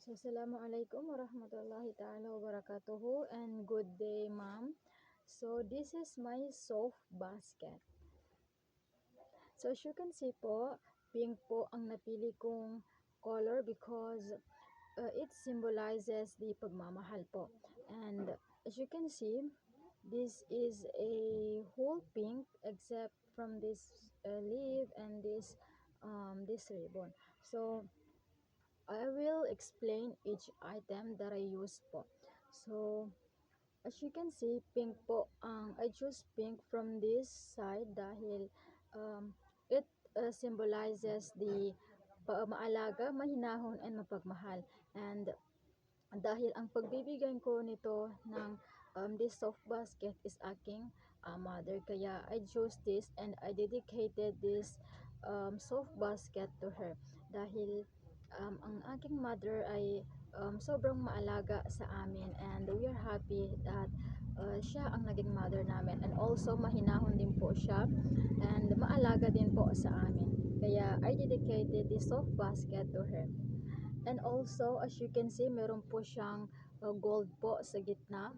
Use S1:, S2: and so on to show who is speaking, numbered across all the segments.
S1: So, Assalamualaikum warahmatullahi ta'ala wabarakatuhu and good day, ma'am. So, this is my soft basket. So, as you can see po, pink po ang napili kong color because it symbolizes the pagmamahal po. And as you can see, this is a whole pink except from this leaf and this ribbon. So, I will explain each item that I use po. So, as you can see, pink po. I choose pink from this side dahil it symbolizes the maalaga, mahinahon, and mapagmahal. And dahil ang pagbibigay ko nito ng this soft basket is aking mother. Kaya I chose this and I dedicated this soft basket to her. Dahil ang aking mother ay sobrang maalaga sa amin and we are happy that siya ang naging mother namin. And also mahinahon din po siya and maalaga din po sa amin. Kaya I dedicated this soft basket to her. And also, as you can see, meron po siyang gold po sa gitna.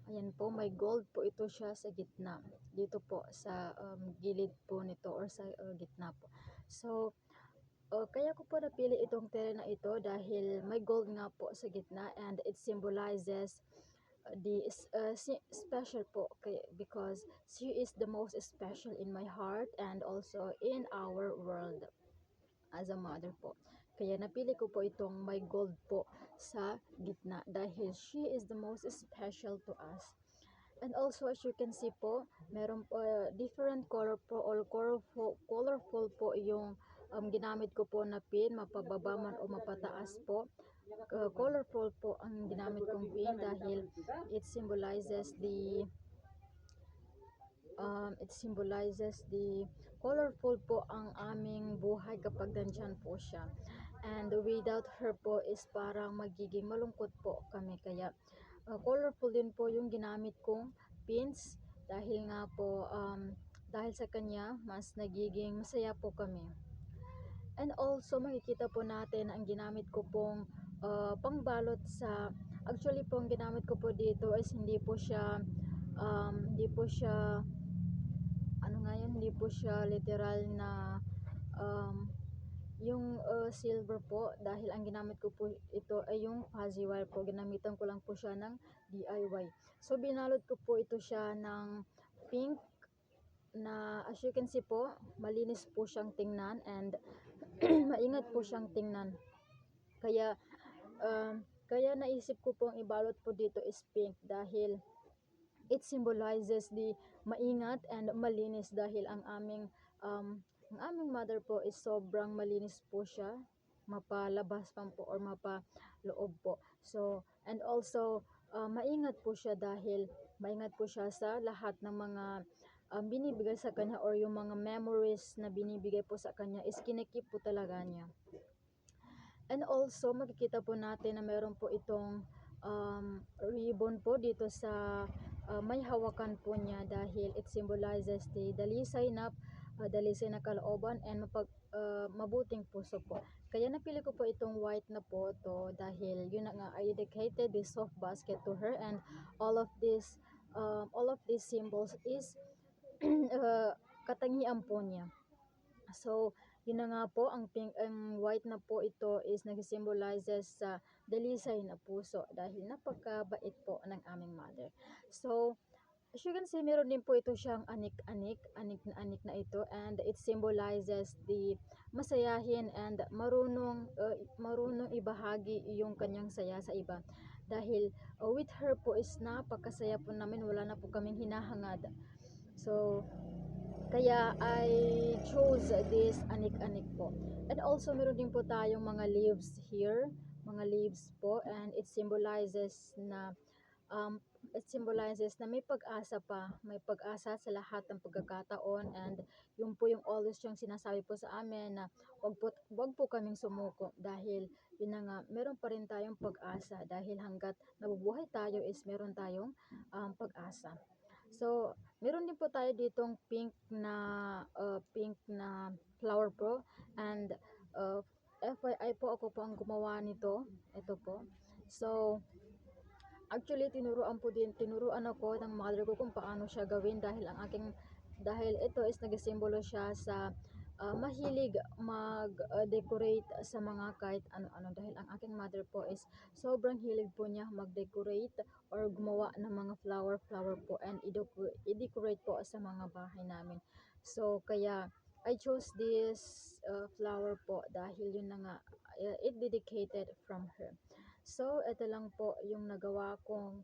S1: Ayan po, may gold po ito siya sa gitna. Dito po sa gilid po nito or sa gitna po. So, kaya ko po napili itong tela na ito dahil may gold nga po sa gitna and it symbolizes the special po because she is the most special in my heart and also in our world as a mother po. Kaya napili ko po itong may gold po sa gitna dahil she is the most special to us. And also as you can see po, meron po different color po or colorful po yung ginamit ko po na pin, mapababa man o mapataas po. Colorful po ang ginamit kong pin dahil it symbolizes the colorful po ang aming buhay kapag nandyan po siya. And without her po is parang magiging malungkot po kami. Kaya colorful din po yung ginamit kong pins dahil nga po dahil sa kanya mas nagiging masaya po kami. And also makikita po natin ang ginamit ko pong pangbalot sa actually po ang ginamit ko po dito is hindi po siya ano nga yun, hindi po siya literal na um, yung silver po dahil ang ginamit ko po ito ay yung fuzzy wire po. Ginamitan ko lang po siya ng DIY. So binalot ko po ito siya ng pink na as you can see po, malinis po siyang tingnan and maingat po siyang tingnan. Kaya naisip ko pong ibalot po dito is pink dahil it symbolizes the maingat and malinis dahil ang aming mother po is sobrang malinis po siya, mapalabas pa po or mapaloob po. So, and also maingat po siya dahil maingat po siya sa lahat ng mga binibigay sa kanya or yung mga memories na binibigay po sa kanya is kinikip po talaga niya. And also makikita po natin na meron po itong ribbon po dito sa may hawakan po niya dahil it symbolizes the dalisay na kalooban and mabuting puso po. Kaya napili ko po itong white na po to dahil yun na nga I dedicated this soft basket to her and all of these symbols is katangian po niya. So, yun na nga po, ang white na po ito is nag-symbolizes sa dalisay na puso dahil napakabait po ng aming mother. So, as you can see, meron din po ito siyang anik na ito and it symbolizes the masayahin and marunong ibahagi yung kanyang saya sa iba. Dahil with her po is napakasaya po namin, wala na po kaming hinahangad. So, kaya I chose this anik-anik po. And also meron din po tayong mga leaves here, mga leaves po and it symbolizes na may pag-asa pa, may pag-asa sa lahat ng pagkakataon and yun po yung always yung sinasabi po sa amin na wag po kaming sumuko dahil yun na nga, meron pa rin tayong pag-asa dahil hanggat nabubuhay tayo is meron tayong pag-asa. So, meron din po tayo ditong pink na flower po and FYI po, ako po ang gumawa nito. Ito po. So, actually, tinuruan ako ng mother ko kung paano siya gawin dahil ito is nagsimbolo siya sa mahilig mag-decorate sa mga kahit ano-ano dahil ang aking mother po is sobrang hilig po niya mag-decorate or gumawa ng mga flower po and i-decorate po sa mga bahay namin. So, kaya I chose this flower po dahil yun na nga, it dedicated from her. So, ito lang po yung nagawa kong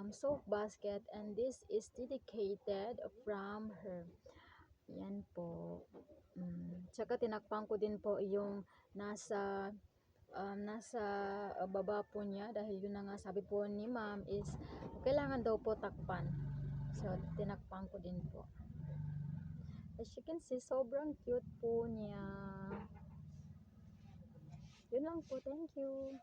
S1: soap basket and this is dedicated from her. Yan po. Tsaka tinakpan ko din po yung nasa baba po niya dahil yun na nga sabi po ni ma'am is kailangan daw po takpan. So, tinakpan ko din po. As you can see, sobrang cute po niya. Yun lang po. Thank you.